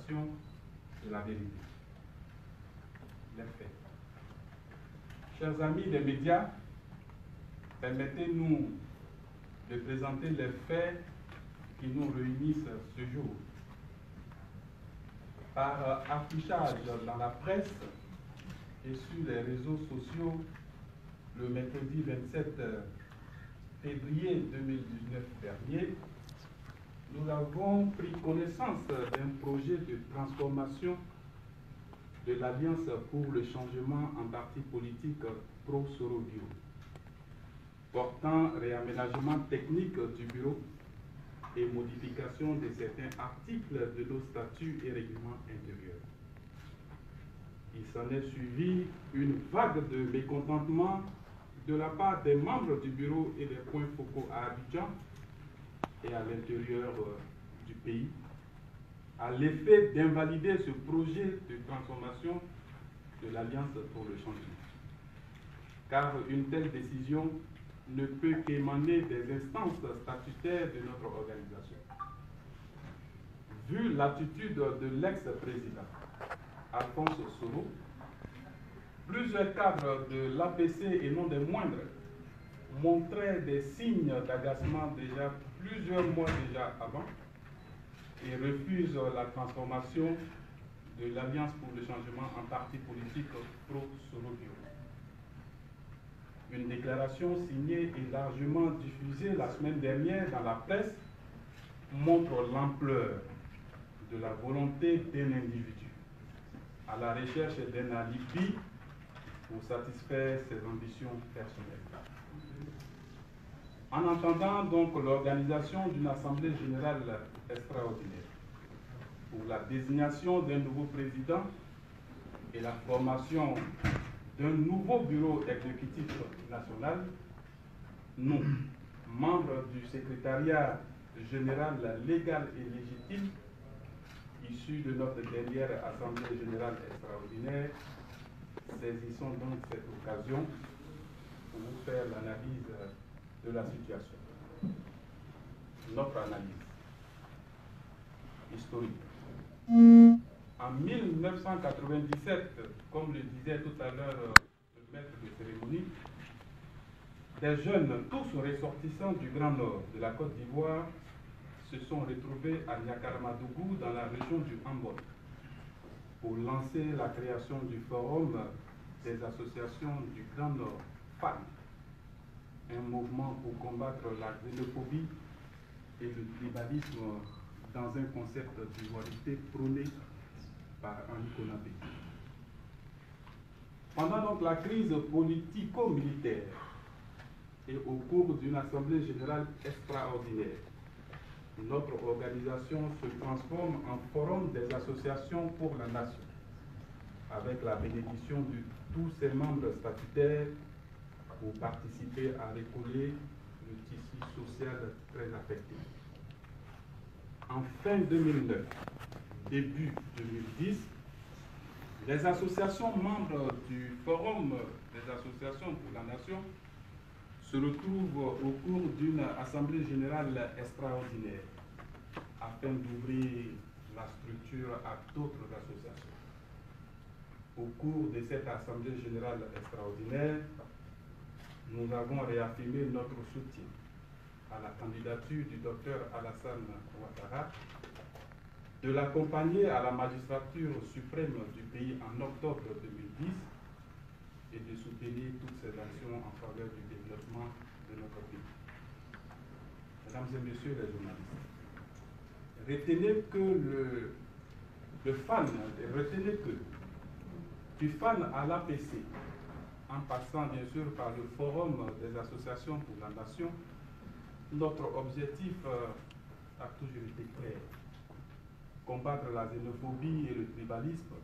vérification de la vérité. Les faits. Chers amis des médias, permettez-nous de présenter les faits qui nous réunissent ce jour. Par affichage dans la presse et sur les réseaux sociaux, le mercredi 27 février 2019 dernier, nous avons pris connaissance d'un projet de transformation de l'Alliance pour le changement en parti politique pro-Sorobio, portant réaménagement technique du bureau et modification de certains articles de nos statuts et règlements intérieurs. Il s'en est suivi une vague de mécontentement de la part des membres du bureau et des points focaux à Abidjan et à l'intérieur du pays, à l'effet d'invalider ce projet de transformation de l'Alliance pour le changement. Car une telle décision ne peut qu'émaner des instances statutaires de notre organisation. Vu l'attitude de l'ex-président Alphonse Soro, plusieurs cadres de l'APC et non des moindres montraient des signes d'agacement déjà plusieurs mois déjà avant et refusent la transformation de l'Alliance pour le changement en parti politique pro-Sorobio. Une déclaration signée et largement diffusée la semaine dernière dans la presse montre l'ampleur de la volonté d'un individu à la recherche d'un alibi pour satisfaire ses ambitions personnelles. En entendant donc l'organisation d'une assemblée générale extraordinaire pour la désignation d'un nouveau président et la formation d'un nouveau bureau exécutif national, nous, membres du secrétariat général légal et légitime, issu de notre dernière assemblée générale extraordinaire, saisissons donc cette occasion pour vous faire l'analyse de la situation. Notre analyse historique. En 1997, comme le disait tout à l'heure le maître de cérémonie, des jeunes, tous ressortissants du Grand Nord de la Côte d'Ivoire, se sont retrouvés à Niakaramadougou dans la région du Hambol pour lancer la création du Forum des associations du Grand Nord, FAN, un mouvement pour combattre la xénophobie et le tribalisme dans un concept d'ivoirité prôné par Henri Konaté. Pendant donc la crise politico-militaire et au cours d'une assemblée générale extraordinaire, notre organisation se transforme en forum des associations pour la nation, avec la bénédiction de tous ses membres statutaires pour participer à recoller le tissu social très affecté. En fin 2009, début 2010, les associations membres du Forum des associations pour la nation se retrouvent au cours d'une assemblée générale extraordinaire afin d'ouvrir la structure à d'autres associations. Au cours de cette assemblée générale extraordinaire, nous avons réaffirmé notre soutien à la candidature du docteur Alassane Ouattara, de l'accompagner à la magistrature suprême du pays en octobre 2010 et de soutenir toutes ces actions en faveur du développement de notre pays. Mesdames et messieurs les journalistes, retenez que le FAN, retenez que du FAN à l'APC, en passant bien sûr par le Forum des associations pour la nation, notre objectif a toujours été clair: combattre la xénophobie et le tribalisme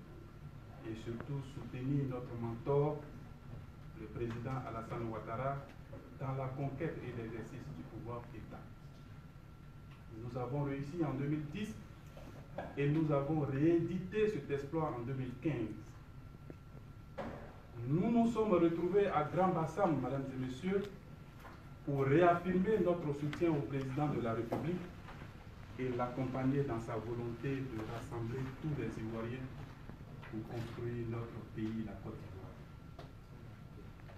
et surtout soutenir notre mentor, le président Alassane Ouattara, dans la conquête et l'exercice du pouvoir d'État. Nous avons réussi en 2010 et nous avons réédité cet exploit en 2015. Nous nous sommes retrouvés à Grand Bassam, mesdames et messieurs, pour réaffirmer notre soutien au président de la République et l'accompagner dans sa volonté de rassembler tous les Ivoiriens pour construire notre pays, la Côte d'Ivoire.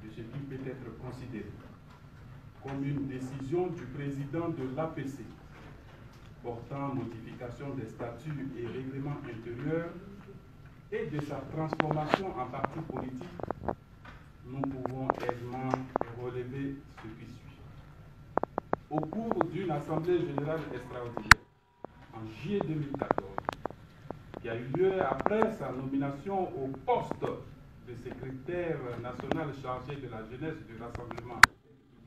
De ce qui peut être considéré comme une décision du président de l'APC portant modification des statuts et règlements intérieurs et de sa transformation en parti politique, nous pouvons aisément relever ce qui suit. Au cours d'une assemblée générale extraordinaire en juillet 2014, qui a eu lieu après sa nomination au poste de secrétaire national chargé de la jeunesse du Rassemblement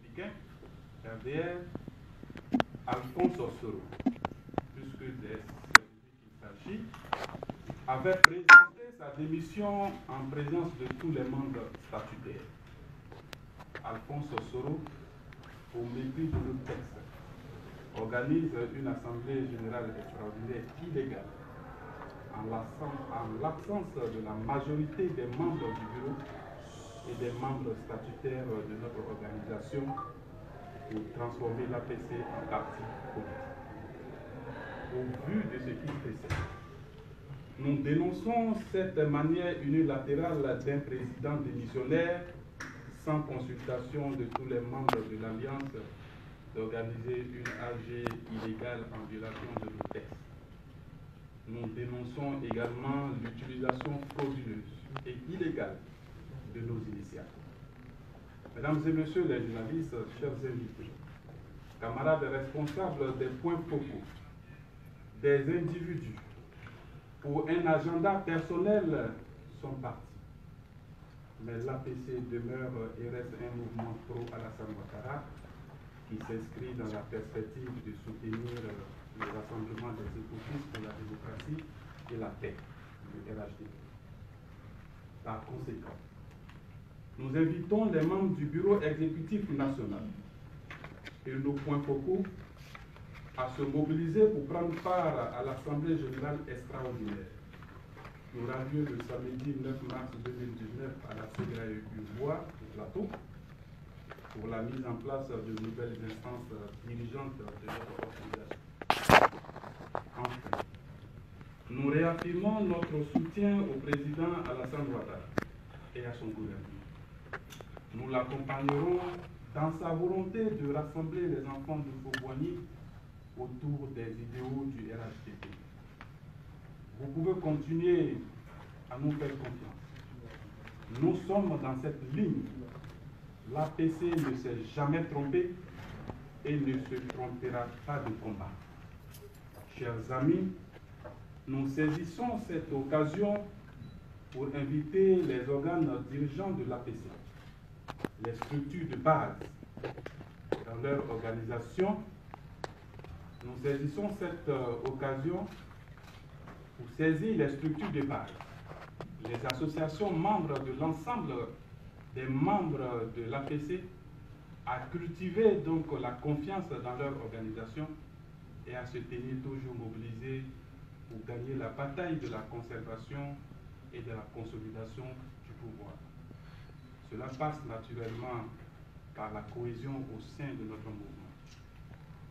républicain, RDR, Alphonse Osoro, puisque c'est de lui qu'il s'agit, avait présenté sa démission en présence de tous les membres statutaires. Alphonse Osoro, au mépris de nos textes, organise une assemblée générale extraordinaire illégale en l'absence de la majorité des membres du bureau et des membres statutaires de notre organisation pour transformer l'APC en parti politique. Au vu de ce qui précède, nous dénonçons cette manière unilatérale d'un président démissionnaire sans consultation de tous les membres de l'Alliance d'organiser une AG illégale en violation de nos textes. Nous dénonçons également l'utilisation frauduleuse et illégale de nos initiatives. Mesdames et messieurs les journalistes, chers invités, camarades responsables des points focaux, des individus pour un agenda personnel sont partis. Mais l'APC demeure et reste un mouvement pro-Alassane Ouattara qui s'inscrit dans la perspective de soutenir le rassemblement des écologistes pour la démocratie et la paix, le RHD. Par conséquent, nous invitons les membres du bureau exécutif national et nos points focaux à se mobiliser pour prendre part à l'Assemblée générale extraordinaire qui aura lieu le samedi 9 mars 2019 à la CGAE-Voix au plateau pour la mise en place de nouvelles instances dirigeantes de notre organisation. Enfin, nous réaffirmons notre soutien au président Alassane Ouattara et à son gouvernement. Nous l'accompagnerons dans sa volonté de rassembler les enfants de Faux-Boigny autour des idéaux du RHDP. Vous pouvez continuer à nous faire confiance. Nous sommes dans cette ligne. L'APC ne s'est jamais trompé et ne se trompera pas de combat. Chers amis, nous saisissons cette occasion pour inviter les organes dirigeants de l'APC, les structures de base dans leur organisation. Nous saisissons cette occasion pour saisir les structures de base, les associations membres de l'ensemble des membres de l'APC à cultiver donc la confiance dans leur organisation et à se tenir toujours mobilisés pour gagner la bataille de la conservation et de la consolidation du pouvoir. Cela passe naturellement par la cohésion au sein de notre mouvement.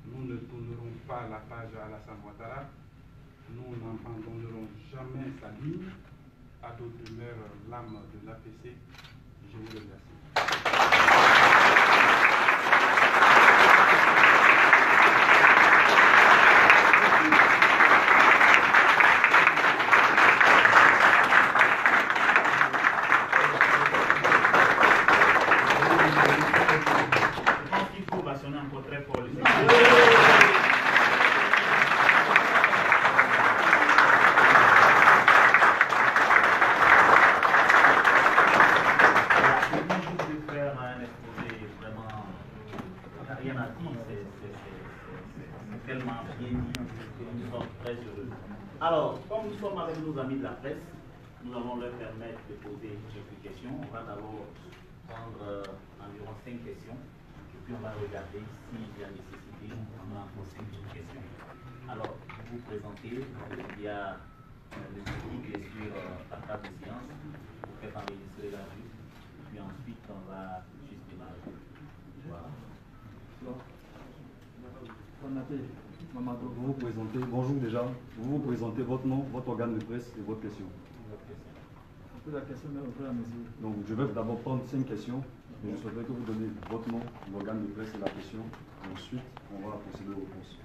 Nous ne tournerons pas la page à Alassane Ouattara, nous n'abandonnerons jamais sa ligne, à d'autres demeure l'âme de l'APC. Je vous remercie. Alors, comme nous sommes avec nos amis de la presse, nous allons leur permettre de poser quelques questions. On va d'abord prendre environ 5 questions, et puis on va regarder s'il y a nécessité d'en poser une question. Alors, vous vous présentez, il y a le public qui est sur la table de séance, vous faites enregistrer la vue, puis ensuite on va juste démarrer. Voilà. Mamadou, vous vous présentez, bonjour déjà, vous vous présentez votre nom, votre organe de presse et votre question. La question est au fur et à mesure. Donc je vais d'abord prendre 5 questions, mais je souhaiterais que vous donniez votre nom, l'organe de presse et la question. Et ensuite, on va procéder aux réponses.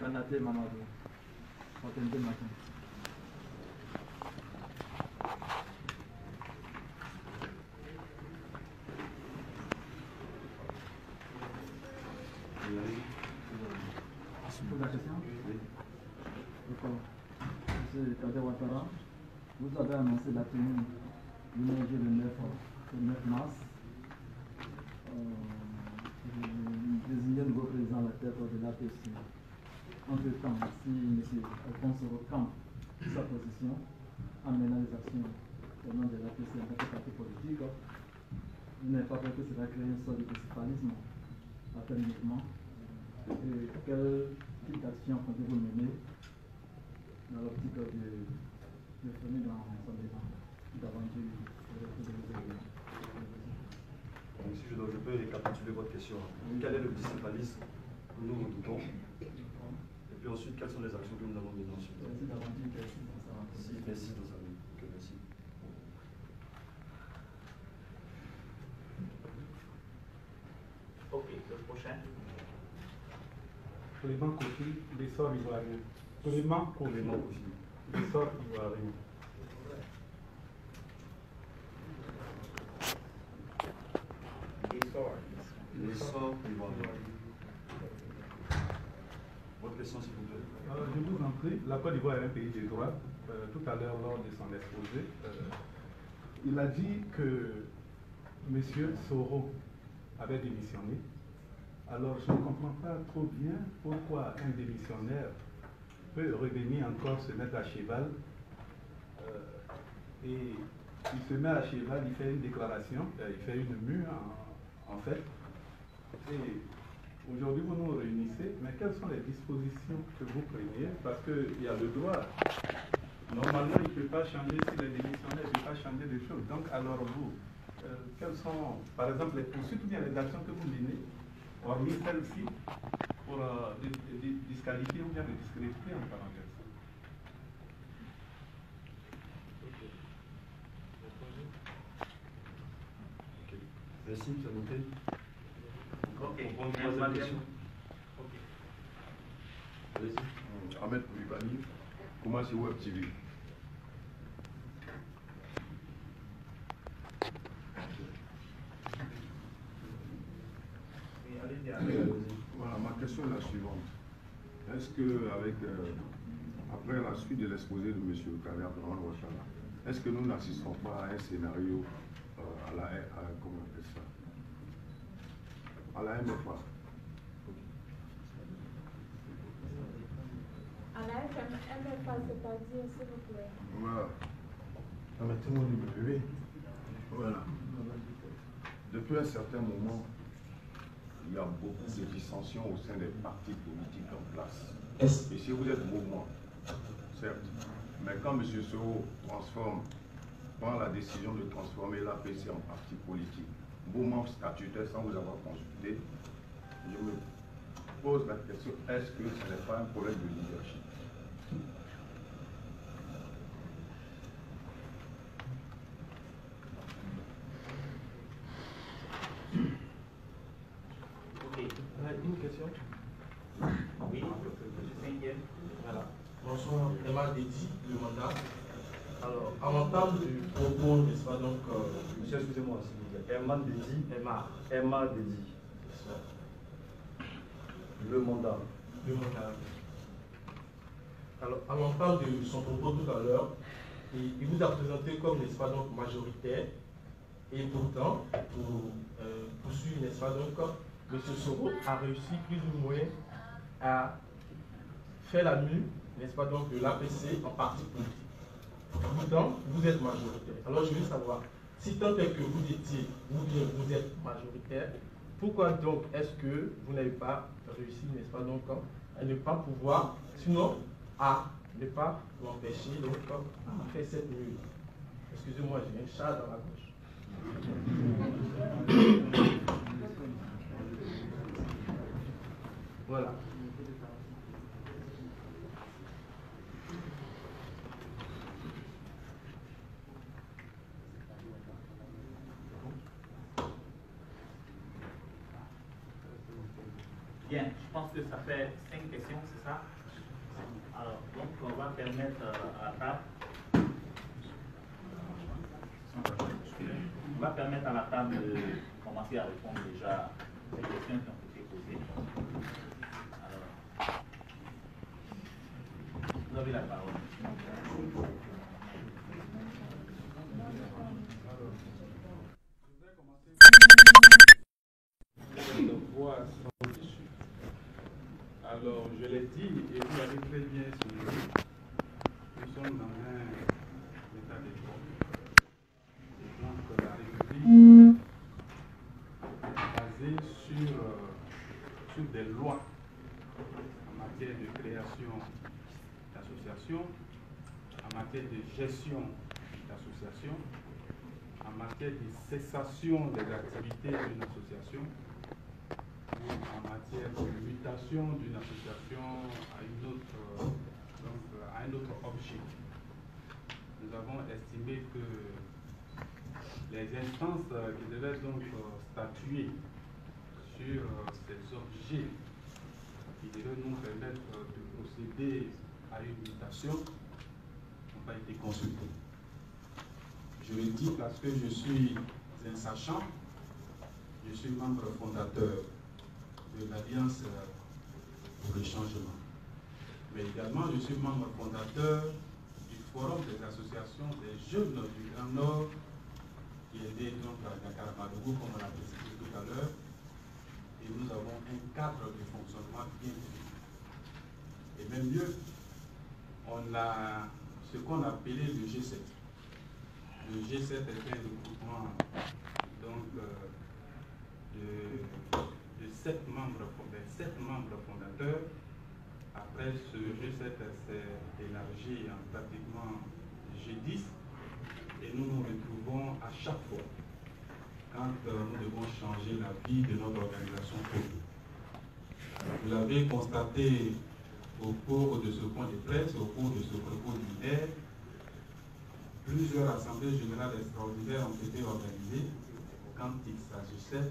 Kanaté Mamadou, Fontaine matin. La question? Oui. D'accord. Monsieur Kader Ouattara, vous avez annoncé la tenue du Niger le 9 mars. Désigner nouveau président à la tête de l'APC. Entre-temps, si M. Alphonse recampe sa position en menant les actions au nom de l'APC en tant que parti politique, il n'est pas peur que cela crée une sorte de municipalisme à tel mouvement. Et quel type d'action comptez-vous mener dans l'optique de fournir dans son débat d'aventure Donc si je peux récapituler votre question. Quel est le municipalisme que nous redoutons? Et puis ensuite, quelles sont les actions que nous avons menées ensuite? Si, merci dans sa vie. Ok, merci. Ok, le prochain. Clément Kofi, l'essor ivoirien. Clément Kofi, l'essor ivoirien. L'essor ivoirien. Votre question, s'il vous plaît. Je vous en prie, la Côte d'Ivoire est un pays de droit. Tout à l'heure, lors de son exposé, il a dit que M. Soro avait démissionné. Alors, je ne comprends pas trop bien pourquoi un démissionnaire peut revenir encore se mettre à cheval. Et il se met à cheval, il fait une déclaration, il fait une mue en fait. Et aujourd'hui, vous nous réunissez, mais quelles sont les dispositions que vous preniez? Parce qu'il y a le droit. Normalement, il ne peut pas changer, si les démissionnaires ne peuvent pas changer des choses. Donc, alors vous, quelles sont, par exemple, les poursuites ou bien les actions que vous menez, hormis celle-ci, pour disqualifier ou bien les discréditer en parenthèse? Merci, c'est noté. Ok, On prend une troisième question. Ok. Allez-y. Ahmed Koulibaly, comment c'est Web TV? Voilà, ma question est la suivante. Est-ce que, après la suite de l'exposé de M. Kader Ouattara, est-ce que nous n'assistons pas à un scénario comment on appelle ça? À la MFA? À la MFA, c'est-à-dire, s'il vous plaît. Voilà. Voilà. Depuis un certain moment, il y a beaucoup de dissensions au sein des partis politiques en place. Et si vous êtes mouvement, certes, mais quand M. Soro prend la décision de transformer l'APC en parti politique, mouvement statutaire sans vous avoir consulté, je me pose la question, est-ce que ce n'est pas un problème de leadership? Une question. Oui, le cinquième. Voilà. Bonsoir, Emma Dédi, le mandat. Alors, à l'entame du propos, n'est-ce pas donc. Monsieur, excusez-moi, s'il vous plaît. Emma Dédi. Emma Dédi. C'est ça. Le mandat. Le mandat. Alors, à l'entame de son propos tout à l'heure, il vous a présenté comme, n'est-ce pas donc, majoritaire. Et pourtant, pour poursuivre, n'est-ce pas donc, M. Soro a réussi plus ou moins à faire la mue, n'est-ce pas donc, de l'APC en parti politique. Pourtant, vous êtes majoritaire. Alors je veux savoir, si tant est que vous étiez, ou bien vous êtes majoritaire, pourquoi donc est-ce que vous n'avez pas réussi, n'est-ce pas donc, à ne pas pouvoir, sinon à ne pas l'empêcher donc à faire cette mue? Excusez-moi, j'ai un chat dans la gauche. Voilà. Bien, je pense que ça fait 5 questions, c'est ça? Alors, donc on va permettre à la table. On va permettre à la table de commencer à répondre déjà aux questions qui ont été posées. Alors, vous avez la parole. Alors, je l'ai dit, et vous l'avez très bien souligné, nous sommes dans un état d'époque. Et donc, la République est basée sur des lois en matière de création d'associations, en matière de gestion d'associations, en matière de cessation des activités d'une association, en matière de mutation d'une association à une autre, à un autre objet. Nous avons estimé que les instances qui devaient donc statuer sur ces objets qui devaient nous permettre de procéder à une mutation n'ont pas été consultées. Je le dis parce que je suis un sachant, je suis membre fondateur de l'Alliance pour le changement. Mais également, je suis membre fondateur du Forum des associations des jeunes du Grand Nord, qui est né donc à Yakaramadougou, comme on l'a précisé tout à l'heure, et nous avons un cadre de fonctionnement bien défini. Et même mieux, on a ce qu'on appelait le G7. Le G7 est un regroupement donc de 7 membres fondateurs. Après, ce G7 s'est élargi en pratiquement G10 et nous nous retrouvons à chaque fois quand nous devons changer la vie de notre organisation politique. Vous l'avez constaté au cours de ce point de presse, au cours de ce propos liminaire, plusieurs assemblées générales extraordinaires ont été organisées quand il s'agissait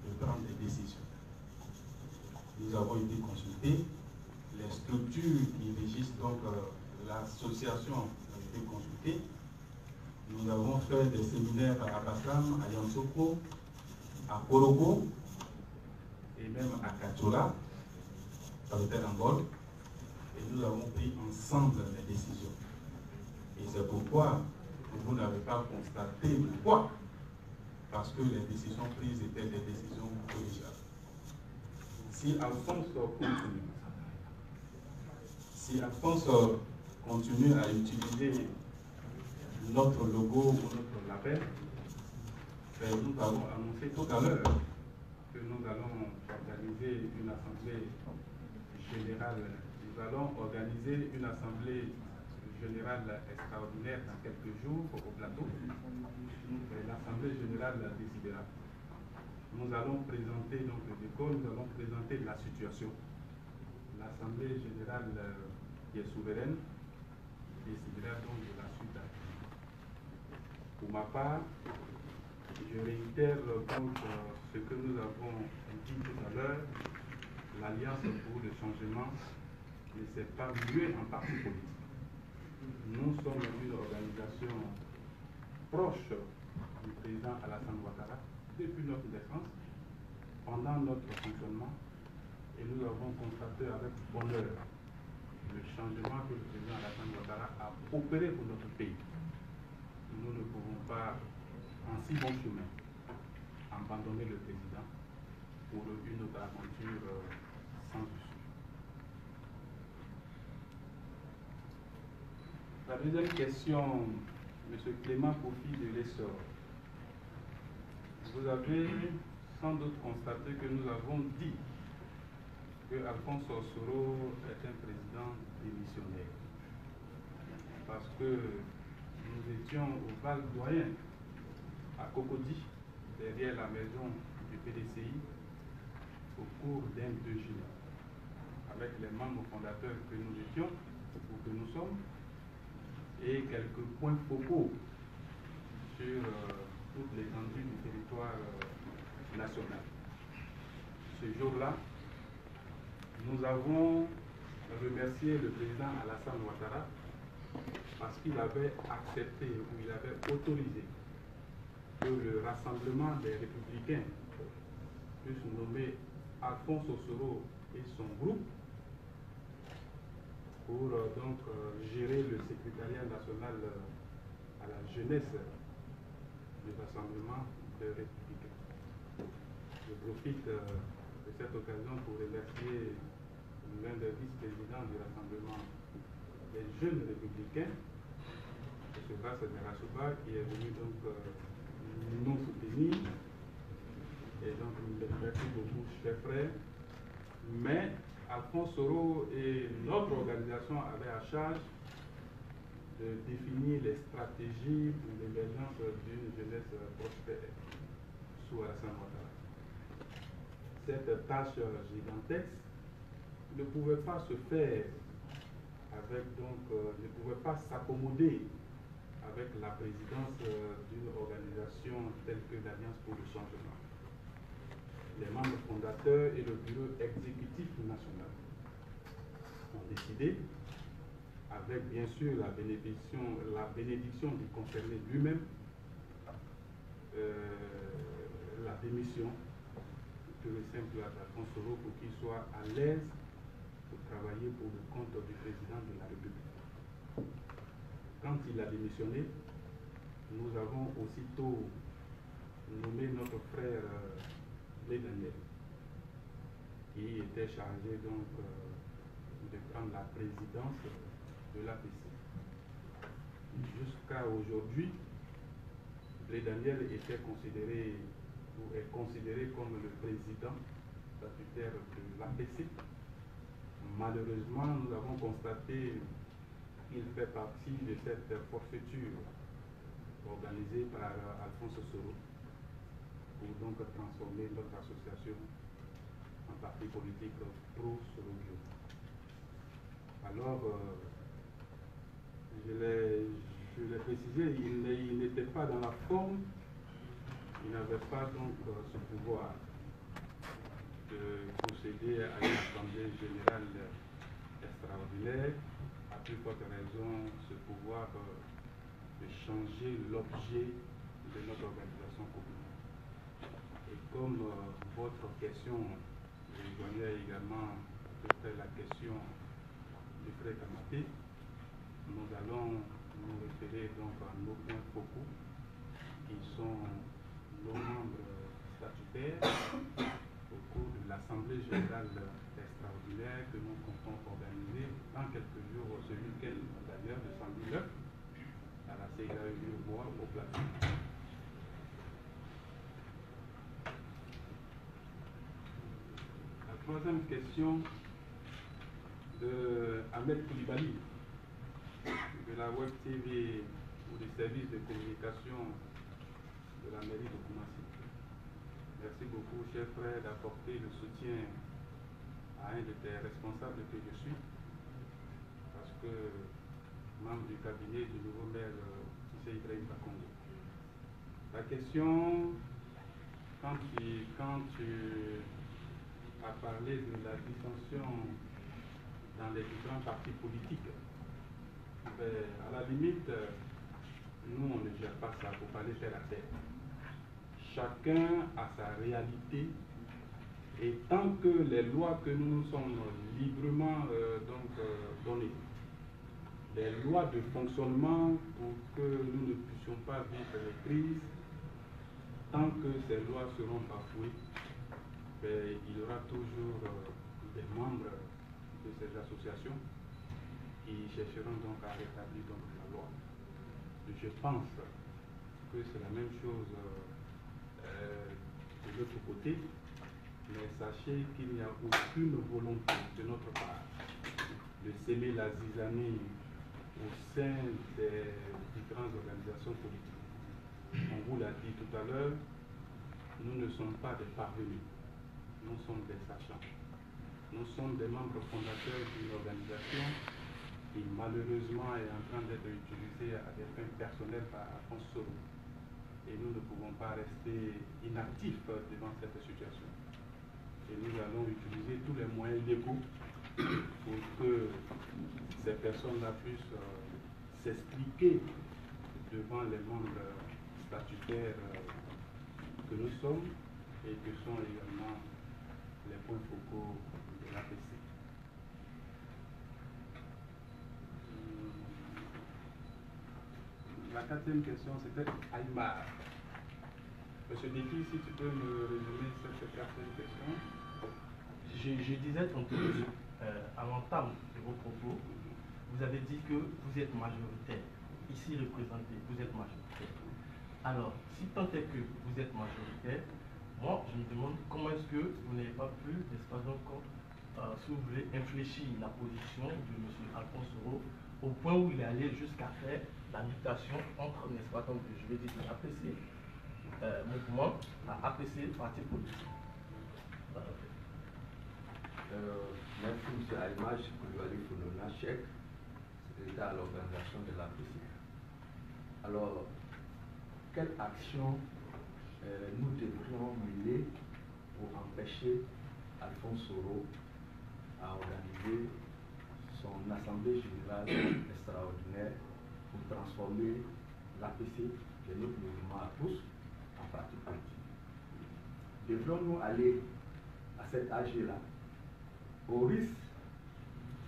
de prendre des décisions. Nous avons été consultés, les structures qui régissent donc l'association ont été consultées. Nous avons fait des séminaires à Bassam, à Yamoussoukro, à Korogo et même à Kachola, ça veut dire Angol, et nous avons pris ensemble les décisions. Et c'est pourquoi vous n'avez pas constaté pourquoi. Parce que les décisions prises étaient des décisions collégiales. Si Alphonse continue à utiliser notre logo ou notre label, nous avons annoncé tout à l'heure que nous allons organiser une assemblée générale. Nous allons organiser une assemblée générale extraordinaire dans quelques jours au plateau. L'assemblée générale décidera. Nous allons présenter donc le décor, nous allons présenter la situation. L'assemblée générale qui est souveraine décidera donc de la suite. Pour ma part, je réitère donc ce que nous avons dit tout à l'heure. L'Alliance pour le changement ne s'est pas muée en parti politique. Nous sommes une organisation proche du président Alassane Ouattara depuis notre naissance, pendant notre fonctionnement, et nous avons constaté avec bonheur le changement que le président Alassane Ouattara a opéré pour notre pays. Nous ne pouvons pas, en si bon chemin, abandonner le président pour une autre aventure sans issue. La deuxième question, M. Clément Kofi de l'Essor. Vous avez sans doute constaté que nous avons dit que Alphonse Osoro est un président démissionnaire. Parce que nous étions au Val Doyen, à Cocody, derrière la maison du PDCI, au cours d'un déjeuner, avec les membres fondateurs que nous étions, ou que nous sommes, et quelques points focaux sur toute l'étendue du territoire national. Ce jour-là, Nous avons remercié le président Alassane Ouattara parce qu'il avait accepté ou il avait autorisé que le Rassemblement des Républicains puisse nommer Alphonse Osoro et son groupe pour gérer le secrétariat national à la jeunesse du Rassemblement des Républicains. Je profite de cette occasion pour remercier l'un des vice-présidents du Rassemblement des jeunes républicains, M. Basse Merasouba, qui est venu nous soutenir. Et donc, merci beaucoup, chers frères. Mais Alphonse Osoro et notre organisation avaient à charge de définir les stratégies pour l'émergence d'une jeunesse prospère sous Alassane Ouattara. Cette tâche gigantesque ne pouvait pas se faire avec ne pouvait pas s'accommoder avec la présidence d'une organisation telle que l'Alliance pour le changement. Les membres fondateurs et le bureau exécutif national ont décidé, avec bien sûr la bénédiction du concerné lui-même, la démission de le simple Alphonse Osoro pour qu'il soit à l'aise pour travailler pour le compte du président de la République. Quand il a démissionné, nous avons aussitôt nommé notre frère Daniel, qui était chargé de prendre la présidence de l'APC. Jusqu'à aujourd'hui, Daniel était considéré ou est considéré comme le président statutaire de l'APC. Malheureusement, nous avons constaté qu'il fait partie de cette forfaiture organisée par Alphonse Osoro pour donc transformer notre association en parti politique pro-Sorogio. Alors, je l'ai précisé, il n'était pas dans la forme, il n'avait pas donc ce pouvoir de procéder à une assemblée générale extraordinaire, à plus forte raison ce pouvoir de changer l'objet de notre organisation commune. Et comme votre question rejoignait également la question du frère Kamaté, nous allons nous référer donc à nos points focaux qui sont nos membres statutaires au cours de l'Assemblée générale extraordinaire que nous comptons organiser dans quelques jours, ce week-end d'ailleurs de samedi 9 à la CIRAE du Bois au Plateau. La troisième question de Ahmed Koulibaly de la Web TV ou des services de communication de la mairie de Koumassi. Merci beaucoup, cher frère, d'apporter le soutien à un de tes responsables que je suis, parce que membre du cabinet du nouveau maire M. Ibrahim Bakongo. La question, quand tu as parlé de la dissension dans les différents partis politiques, à la limite, nous on ne gère pas ça pour parler terre à terre. Chacun a sa réalité et tant que les lois que nous nous sommes librement données, des lois de fonctionnement pour que nous ne puissions pas vivre les crises, tant que ces lois seront bafouées, il y aura toujours des membres de ces associations qui chercheront donc à rétablir donc la loi. Je pense que c'est la même chose de l'autre côté, mais sachez qu'il n'y a aucune volonté de notre part de s'aimer la zizanie au sein des différentes organisations politiques. On vous l'a dit tout à l'heure, nous ne sommes pas des parvenus, nous sommes des sachants. Nous sommes des membres fondateurs d'une organisation qui malheureusement est en train d'être utilisée à des fins personnelles par Alphonse Osoro. Et nous ne pouvons pas rester inactifs devant cette situation. et nous allons utiliser tous les moyens légaux pour que ces personnes-là puissent s'expliquer devant les membres statutaires que nous sommes et que sont également les points focaux de l'APC. La quatrième question, c'était Aymar. Monsieur Deki, si tu peux me résumer cette quatrième question. Je disais tantôt, à l'entame de vos propos, vous avez dit que vous êtes majoritaire. Ici représenté, vous êtes majoritaire. Alors, si tant est que vous êtes majoritaire, moi, je me demande comment est-ce que vous n'avez pas pu, n'est-ce pas encore, si vous voulez, infléchir la position de M. Alphonse Soro au point où il est allé jusqu'à faire la mutation entre, n'est-ce pas, donc, je vais dire, APC mouvement à APC parti politique. Voilà. Merci M. Aymar Koulibaly Founona, chef, secrétaire à l'organisation de l'APC. Alors, quelle action nous devrions mener pour empêcher Alphonse Soro à organiser son assemblée générale extraordinaire pour transformer l'APC, qui est notre mouvement à tous, en parti politique? Devrions-nous aller à cet âge-là au risque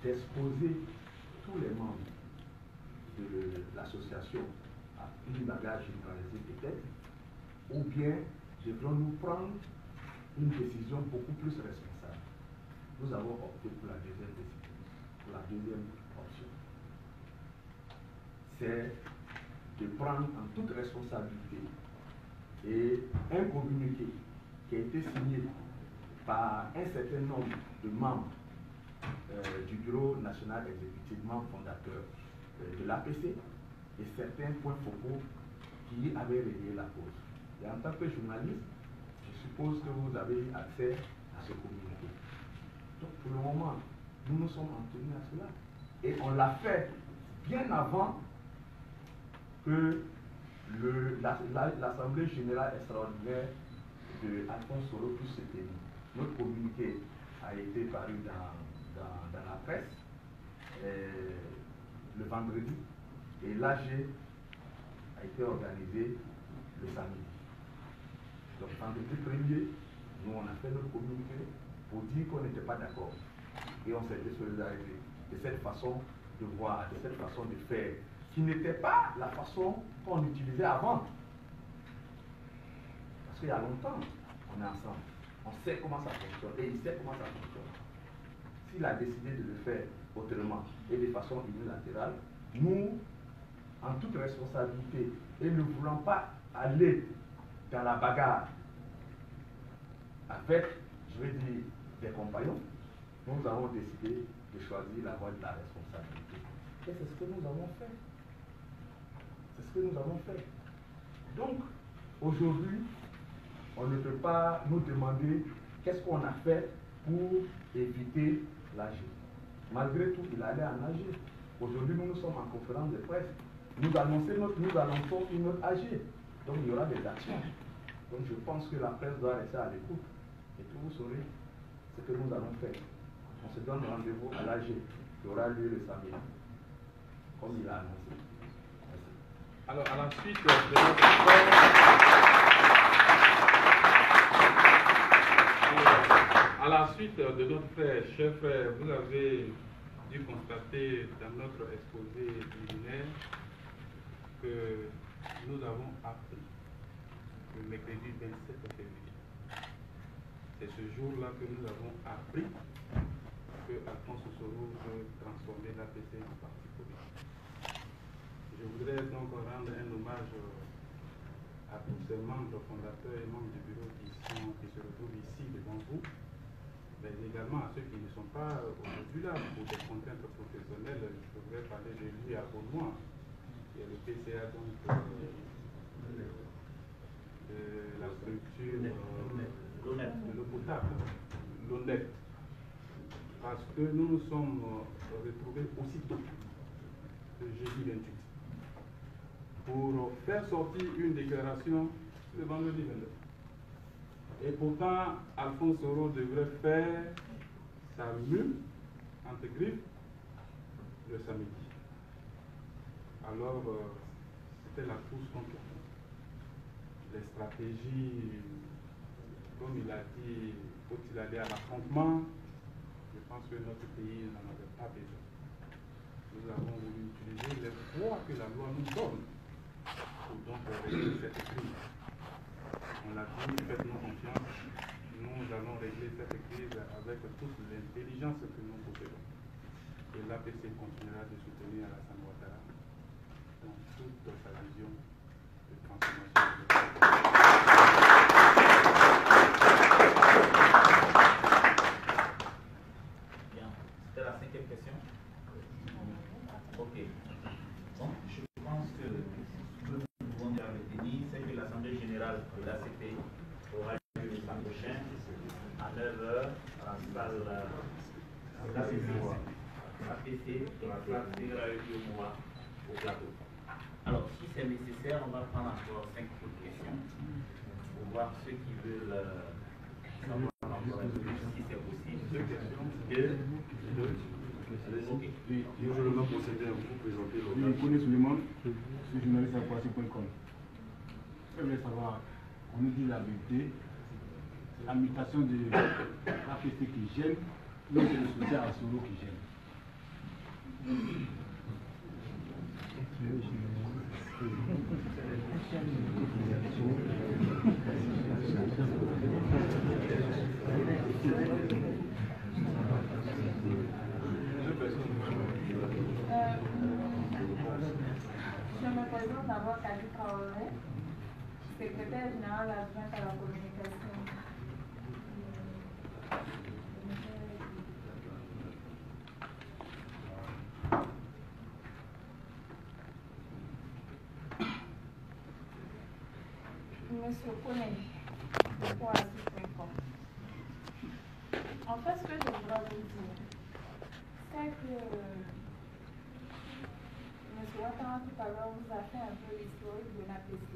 d'exposer tous les membres de l'association à une bagarre généralisée peut-être, ou bien devrons-nous prendre une décision beaucoup plus responsable? Nous avons opté pour la deuxième décision, pour la deuxième option. C'est de prendre en toute responsabilité et un communiqué qui a été signé par un certain nombre de membres du bureau national exécutif, membres fondateurs de l'APC, et certains points focaux qui avaient réglé la cause. Et en tant que journaliste, je suppose que vous avez eu accès à ce communiqué. Donc pour le moment, nous nous sommes en tenus à cela. Et on l'a fait bien avant que l'Assemblée générale extraordinaire de Alphonse Soro puisse se tenir. Notre communiqué a été paru dans la presse le vendredi, et l'AG a été organisé le samedi. Donc vendredi premier, nous on a fait notre communiqué pour dire qu'on n'était pas d'accord. Et on s'était solidarisé de cette façon de voir, de cette façon de faire, qui n'était pas la façon qu'on utilisait avant. Parce qu'il y a longtemps, on est ensemble. On sait comment ça fonctionne et il sait comment ça fonctionne. S'il a décidé de le faire autrement et de façon unilatérale, nous, en toute responsabilité, et ne voulant pas aller dans la bagarre avec, je vais dire, des compagnons, nous avons décidé de choisir la voie de la responsabilité. Et c'est ce que nous avons fait. C'est ce que nous avons fait. Donc, aujourd'hui, on ne peut pas nous demander qu'est-ce qu'on a fait pour éviter l'AG. Malgré tout, il allait en AG. Aujourd'hui, nous sommes en conférence de presse. Nous annonçons une autre AG. Donc, il y aura des actions. Donc, je pense que la presse doit rester à l'écoute. Et tout vous saurez ce que nous allons faire. On se donne rendez-vous à l'AG qui aura lieu le samedi, comme il a annoncé. Merci. Alors, à la suite de notre à la suite de notre frère, cher frère, vous avez dû constater dans notre exposé liminaire que nous avons appris le mercredi 27 février. C'est ce jour-là que nous avons appris que Alphonse Soro veut transformer l'APC en parti politique. Je voudrais donc rendre un hommage à tous ces membres fondateurs et membres du bureau qui se retrouvent ici devant vous, mais également à ceux qui ne sont pas aujourd'hui là pour des contraintes professionnelles. Je voudrais parler de lui à Beaunois, qui est le PCA donc de la structure de l'eau potable, l'ONET, parce que nous nous sommes retrouvés aussitôt le jeudi 28 pour faire sortir une déclaration le vendredi 22. Et pourtant, Alphonse Soro devrait faire sa mue entre griffes le samedi. Alors, c'était la course contre la montre. Les stratégies, comme il a dit, faut-il aller à l'affrontement? Je pense que notre pays n'en avait pas besoin. Nous avons voulu utiliser les voies que la loi nous donne pour donc régler cette crise. On l'a dit, faites-nous confiance. Nous allons régler cette crise avec toute l'intelligence que nous possédons. Et l'APC continuera de soutenir Alassane Ouattara dans toute sa vision de transformation de Bien. C'était la 5e question. Ok. Bon, je pense que ce que nous pouvons déjà retenir, c'est que l'Assemblée générale de l'ACP aura lieu le samedi prochain à 9h à la salle APC et la place Ségra au plateau. Alors, si c'est nécessaire, on va prendre encore 5 autres questions pour voir ceux qui veulent savoir encore un peu plus, si c'est possible. 2 questions. Allez-y. Oui, je le même procéder à vous présenter le. Oui, Kouné Suleiman, je suis journaliste à Poissy.com. Je voulais savoir, on nous dit la vérité, c'est la mutation de l'APC qui gêne, ou c'est le soutien à Soro qui gêne? Je me présente d'abord Kadi Traoré, secrétaire général adjointe à la communication. Monsieur Kouné, pour Assis.com. En fait, ce que je voudrais vous dire, c'est que M. Ouattara tout à l'heure vous a fait un peu l'historique de l'APC.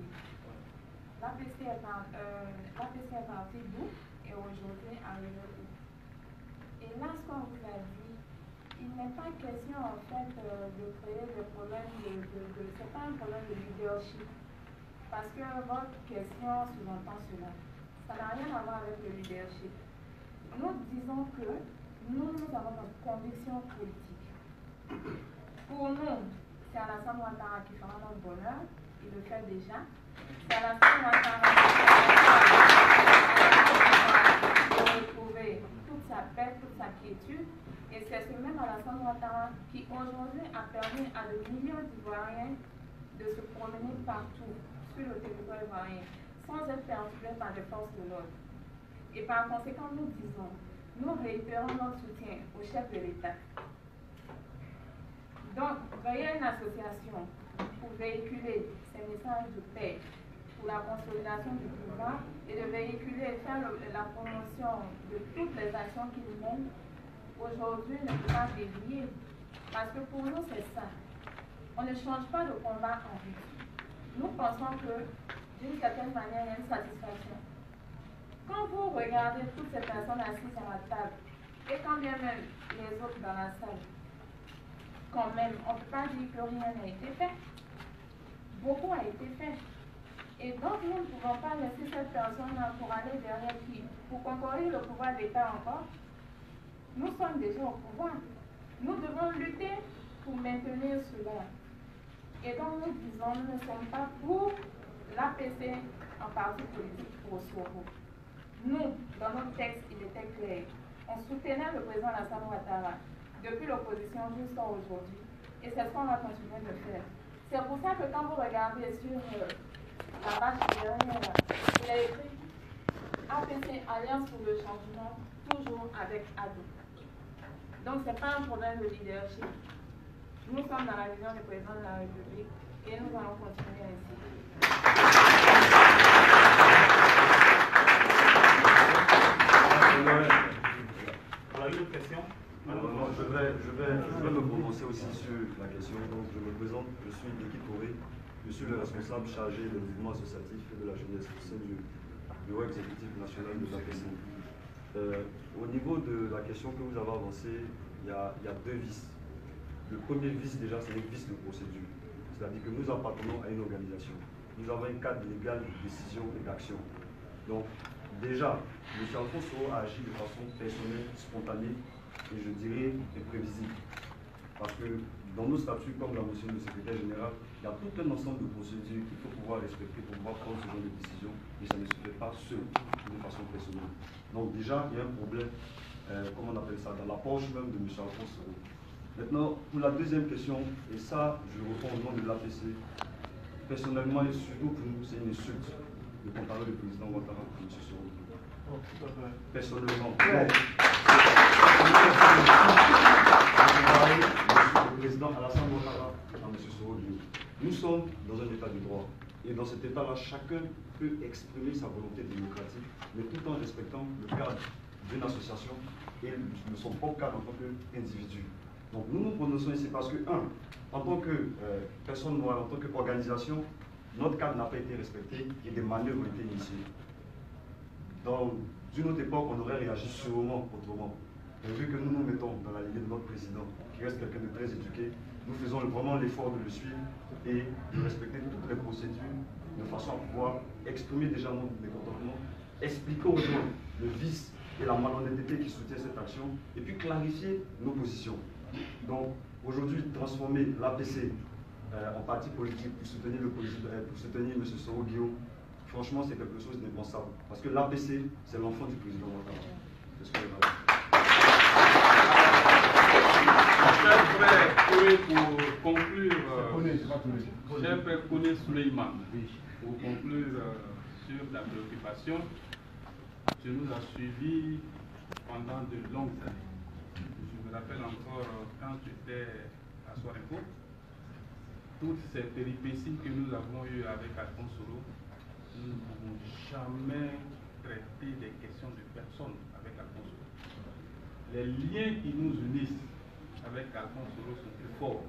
L'APC est parti d'où et aujourd'hui arrivé où? Et là, ce qu'on vous a dit, il n'est pas question en fait de créer des problèmes c'est pas un problème de leadership. Parce que votre question sous-entend cela. Ça n'a rien à voir avec le leadership. Nous disons que nous avons notre conviction politique. Pour nous, c'est Alassane Ouattara qui fera notre bonheur, il le fait déjà. C'est Alassane Ouattara qui va retrouver toute sa paix, toute sa quiétude. Et c'est ce même Alassane Ouattara qui aujourd'hui a permis à des millions d'Ivoiriens de se promener partout sur le territoire ivoirien sans être perturbés par les forces de l'ordre. Et par conséquent, nous réitérons notre soutien au chef de l'État. Donc, créer une association pour véhiculer ces messages de paix, pour la consolidation du pouvoir et de véhiculer et faire la promotion de toutes les actions qu'il mène, aujourd'hui ne peut pas dévier. Parce que pour nous, c'est ça. On ne change pas de combat en vie. Nous pensons que, d'une certaine manière, il y a une satisfaction. Quand vous regardez toutes ces personnes assises à la table, et quand bien même les autres dans la salle, quand même, on ne peut pas dire que rien n'a été fait. Beaucoup a été fait. Et donc, nous ne pouvons pas laisser cette personne-là pour aller derrière qui? Pour concourir le pouvoir d'État encore? Nous sommes déjà au pouvoir. Nous devons lutter pour maintenir cela. Et donc, nous disons, nous ne sommes pas pour l'APC en parti politique pour Soro. Nous, dans notre texte, il était clair. On soutenait le président Alassane Ouattara depuis l'opposition jusqu'à aujourd'hui. Et c'est ce qu'on va continuer de faire. C'est pour ça que quand vous regardez sur la page derrière, il a écrit APC, Alliance pour le changement, toujours avec ADO. Donc, ce n'est pas un problème de leadership. Nous sommes dans la vision du président de la République et nous allons continuer ainsi. Alors, une autre question? Non, je vais me prononcer aussi sur la question. Donc, je me présente, je suis Diki Touré, je suis le responsable chargé du mouvement associatif et de la jeunesse au sein du bureau exécutif national de l'APC. Au niveau de la question que vous avez avancée, il y a deux vices. Le premier vice, déjà, c'est le vice de procédure. C'est-à-dire que nous appartenons à une organisation. Nous avons un cadre légal de décision et d'action. Donc, déjà, M. Alphonse Soro a agi de façon personnelle, spontanée et je dirais imprévisible. Parce que dans nos statuts, comme l'a mentionné le secrétaire général, il y a tout un ensemble de procédures qu'il faut pouvoir respecter pour pouvoir prendre ce genre de décision, et ça ne se fait pas seul, de façon personnelle. Donc déjà, il y a un problème, comment on appelle ça, dans la poche même de M. Alphonse Soro. Maintenant, pour la deuxième question, et ça, je le réponds au nom de l'APC, personnellement et surtout pour nous, c'est une insulte de comparer le président Ouattara à M. Soro. Personnellement. Le président Alassane Ouattara à M. Soro. Nous sommes dans un état de droit. Et dans cet état-là, chacun peut exprimer sa volonté démocratique, mais tout en respectant le cadre d'une association et son propre cadre en tant qu'individu. Donc nous nous prononçons ici parce que, en tant que personne noire, en tant qu'organisation, notre cadre n'a pas été respecté et des manœuvres ont été initiées. Dans une autre époque, on aurait réagi sûrement autrement. Mais vu que nous nous mettons dans la lignée de notre président, qui reste quelqu'un de très éduqué, nous faisons vraiment l'effort de le suivre et de respecter toutes les procédures de façon à pouvoir exprimer déjà notre mécontentement, expliquer aux gens le vice et la malhonnêteté qui soutient cette action et puis clarifier nos positions. Donc aujourd'hui, transformer l'APC en parti politique pour soutenir le président, pour soutenir M. Soro Guillaume, franchement c'est quelque chose d'impensable. Parce que l'APC, c'est l'enfant du président Ouattara. C'est ce que je veux. Cher frère Koé, pour conclure, cher frère Koné Suleiman, pour conclure sur la préoccupation, tu nous as suivis pendant de longues années. Je me rappelle encore quand tu étais à Soarinfo, toutes ces péripéties que nous avons eues avec Alphonse Soro, nous ne pouvons jamais traiter des questions de personne avec Alphonse Soro. Les liens qui nous unissent avec Alphonse Soro sont très forts.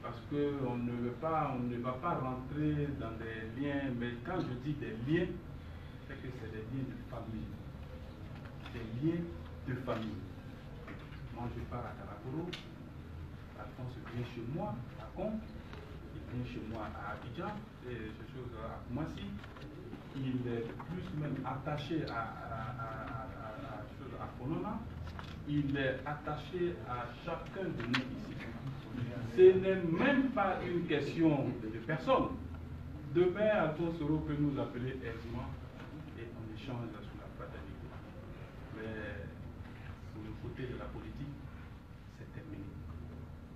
Parce qu'on ne va pas rentrer dans des liens, mais quand je dis des liens, c'est que c'est des liens de famille. Des liens de famille. Moi, je pars à Karakoro, Alphonse vient chez moi, à Con, il vient chez moi à Abidjan, et ces choses à Koumassi. Il est plus même attaché à Fonona. Il est attaché à chacun de nous ici. Ce n'est même pas une question de personne. Demain, Alphonse Soro peut nous appeler aisément et on échange sur la fraternité. Mais sur le côté de la politique, c'est terminé.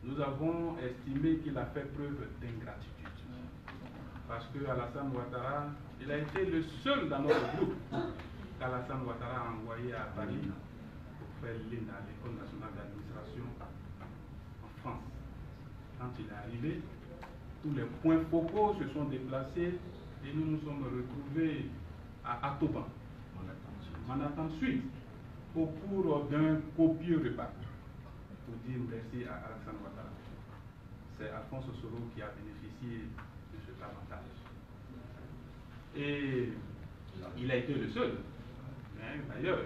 Nous avons estimé qu'il a fait preuve d'ingratitude. Parce que Alassane Ouattara, il a été le seul dans notre groupe qu'Alassane Ouattara a envoyé à Paris pour faire l'INA, à l'École nationale d'administration en France. Quand il est arrivé, tous les points focaux se sont déplacés et nous nous sommes retrouvés à Atoban, Manhattan Suite, au cours d'un copieux repas pour dire merci à Alassane Ouattara. C'est Alphonse Soro qui a bénéficié de cet avantage. Et il a été le seul, d'ailleurs.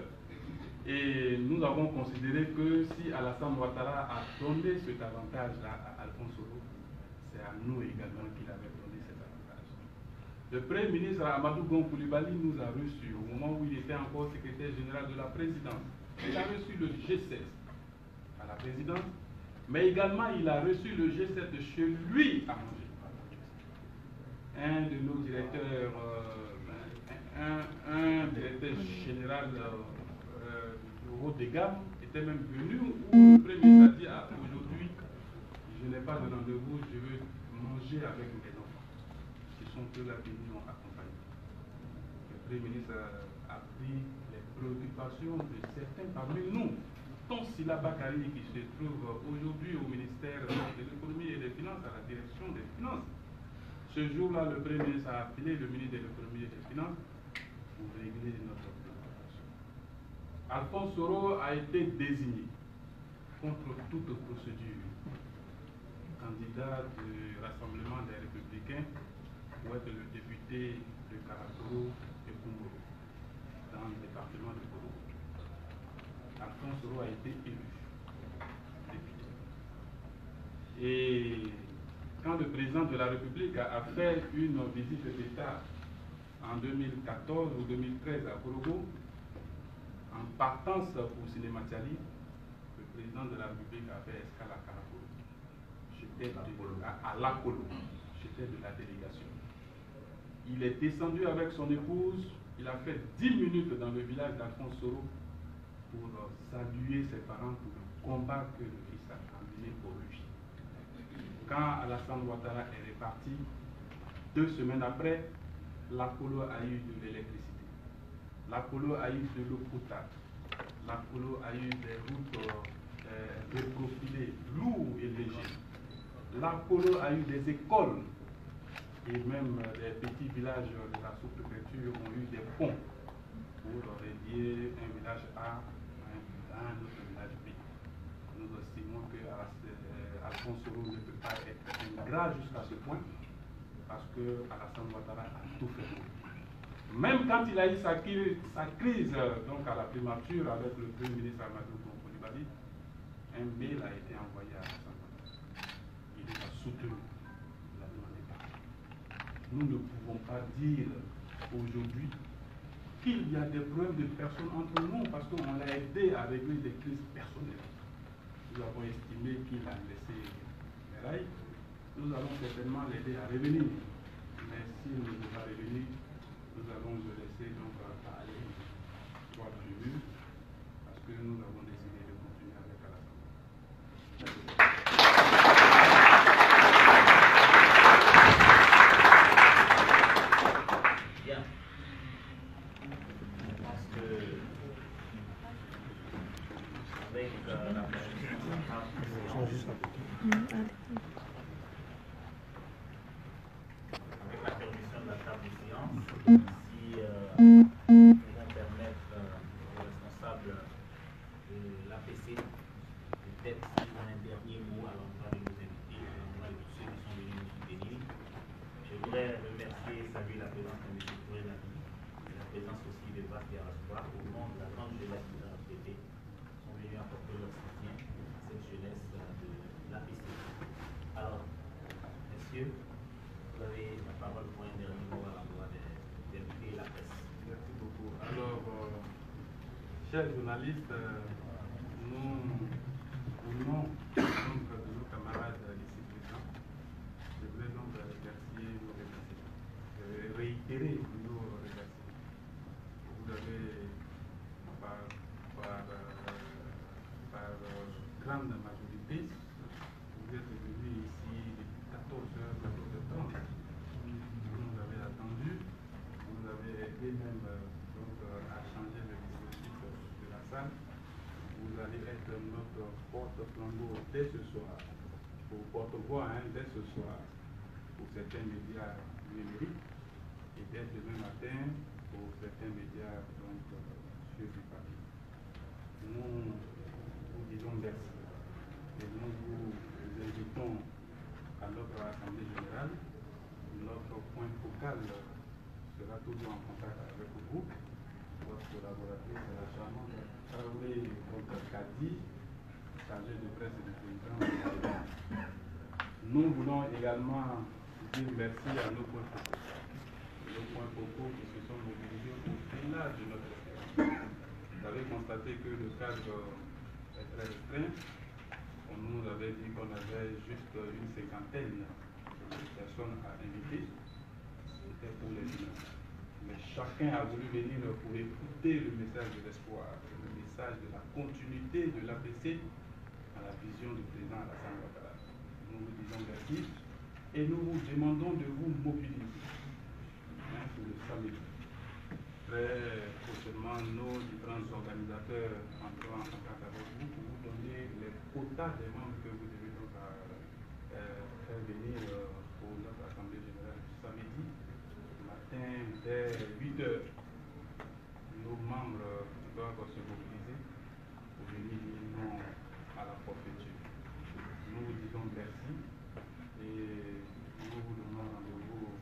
Et nous avons considéré que si Alassane Ouattara a donné cet avantage-là à Alphonse Soro, c'est à nous également qu'il avait donné cet avantage. Le Premier ministre Amadou Gon Coulibaly nous a reçus au moment où il était encore secrétaire général de la présidence. Il a reçu le G16 à la présidence, mais également il a reçu le G7 chez lui à manger. Un de nos directeurs, un directeur général haut de gamme était même venu où le Premier ministre a dit aujourd'hui je n'ai pas de rendez-vous, je veux manger avec mes enfants qui sont eux là qui nous ont accompagnés. Le Premier ministre a pris les préoccupations de certains parmi nous, dont Sila Bakari qui se trouve aujourd'hui au ministère de l'économie et des finances, à la direction des finances. Ce jour-là, le Premier ministre a appelé le ministre de l'économie et des finances pour régler notre préoccupation. Alphonse Soro a été désigné contre toute procédure candidat du Rassemblement des Républicains pour être le député de Karakoro et Kumboro, dans le département de Koro. Alphonse Soro a été élu député. Et quand le président de la République a fait une visite d'État en 2014 ou 2013 à Korogo, en partance pour Cinéma Tiali, le président de la République a fait escale à Karakoro. J'étais à Lakolo, j'étais de la délégation. Il est descendu avec son épouse, il a fait 10 minutes dans le village d'Alphonse Soro pour saluer ses parents pour le combat que le fils a mené pour lui. Quand Alassane Ouattara est reparti, 2 semaines après, Lakolo a eu de l'électricité. Lakolo a eu de l'eau potable. Lakolo a eu des routes reprofilées, lourdes et légères. Lakolo a eu des écoles. Et même les petits villages de la sous-préfecture ont eu des ponts pour relier un village A à un autre village B. Nous estimons que Alphonse Soro ne peut pas être ingrat jusqu'à ce point parce que Alassane Ouattara a tout fait. Même quand il a eu sa crise donc à la primature avec le Premier ministre Amadou Coulibaly, un mail a été envoyé à Alassane Ouattara. Il les a soutenus. Il a demandé pas. Nous ne pouvons pas dire aujourd'hui qu'il y a des problèmes de personnes entre nous parce qu'on l'a aidé à régler des crises personnelles. Nous avons estimé qu'il a laissé les rails. Nous allons certainement l'aider à revenir. Mais s'il ne veut pas revenir, nous allons le laisser donc aller droit du mur parce que nous avons décidé de continuer avec Alassane. Bien. Je pense que avec la permission de la table de séance, si nous vont permettre aux responsables de l'APC peut-être s'ils ont un dernier mot à l'endroit de nos invités, à l'endroit de tous ceux qui sont venus nous soutenir. Je voudrais remercier et saluer la présence de M. Touré Nami et la présence aussi de Bas Diarassoua au nom de la grande jeunesse de la RPP sont venus apporter leur soutien à cette jeunesse de l'APC. Alors, messieurs, vous avez la parole pour un dernier mot à l'endroit des députés et la presse. Merci beaucoup. Alors, chers journalistes, nous, au nom de nos camarades ici présents, je voudrais donc remercier nos remerciements, réitérer nos remerciements. Vous avez, par grande majorité, vous êtes venus ici depuis 14h, 14h30. Vous nous avez attendu, vous nous avez aidé même donc, à changer le dispositif de la salle. Vous allez être notre porte-flambeau dès ce soir, pour porte-voix dès ce soir, pour certains médias numériques, et dès demain matin pour certains médias donc, sur du papier. Nous vous disons merci et nous vous invitons à notre Assemblée générale. Notre point focal sera toujours en contact avec le groupe. Votre collaboratrice, la charmante Traoré Kadi, chargée de presse et de président. Nous voulons également dire merci à nos points focaux. Nos points focaux qui se sont mobilisés au-delà de notre expérience. Vous avez constaté que le cadre est très restreint. On nous avait dit qu'on avait juste une cinquantaine de personnes à inviter. C'était pour les dîners. Mais chacun a voulu venir pour écouter le message de l'espoir, le message de la continuité de l'APC à la vision du président Alassane Ouattara. Nous vous disons merci et nous vous demandons de vous mobiliser pour le samedi. Très prochainement, nos différents organisateurs entreront en contact avec vous pour vous donner les quotas des membres que vous devez donc faire venir pour notre Assemblée générale du samedi matin dès 8 h. Nos membres doivent se mobiliser pour venir dire non à la forfaiture. Nous vous disons merci et nous vous donnons rendez-vous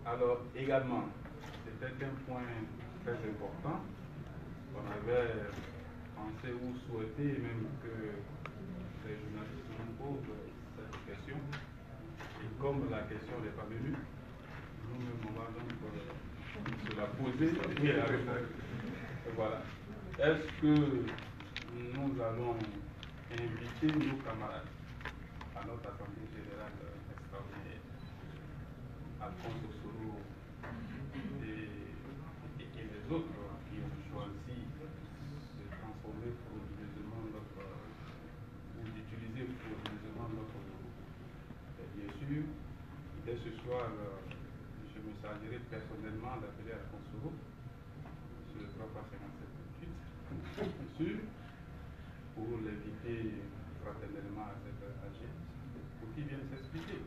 Alors, également, c'était un point très important. On avait pensé ou souhaité même que les journalistes nous posent cette question. Et comme la question n'est pas venue, nous-mêmes, on va donc se la poser et la répondre. Voilà. Est-ce que nous allons inviter nos camarades à notre Assemblée générale extraordinaire, Alphonse Ossoro et les autres qui ont choisi de transformer frauduleusement notre, ou d'utiliser frauduleusement notre logo? Bien sûr, dès ce soir, je me chargerai personnellement d'appeler Alphonse Ossoro sur le 357 bien sûr, pour l'inviter fraternellement à cette AG, pour qu'il vienne s'expliquer.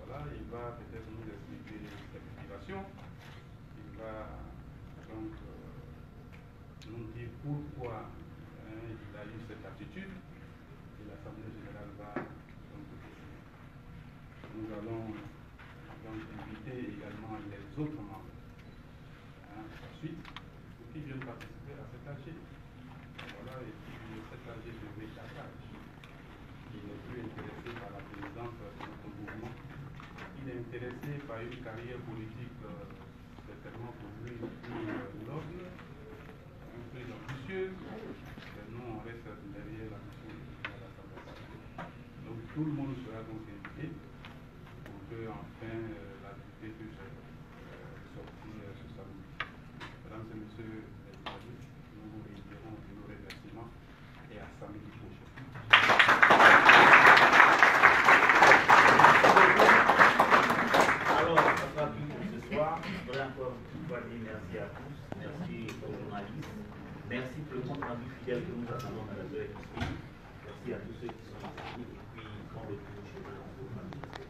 Voilà, il va peut-être nous expliquer ses motivations, il va donc nous dire pourquoi il a eu cette attitude, et l'Assemblée générale va donc décider. Nous allons donc inviter également les autres membres ensuite pour qu'ils viennent participer à cette AG. Voilà, et puis cette AG de métapage, qui n'est plus intéressé par la présidence de notre mouvement, il est intéressé par une carrière politique certainement pour lui plus noble, plus ambitieuse, mais nous on reste derrière la mission de l'Assemblée. Donc tout le monde sera donc invité pour que enfin l'activité puisse sortir ce samedi. Mesdames et messieurs les journalistes, nous vous réitérons nos remerciements et à samedi prochain. Alors, ça sera tout pour ce soir. Je voudrais encore une fois dire merci à tous, merci aux journalistes, merci pour le compte rendu fidèle que nous attendons dans la durée du pays. Merci à tous ceux qui sont ici et puis bon retour chez eux.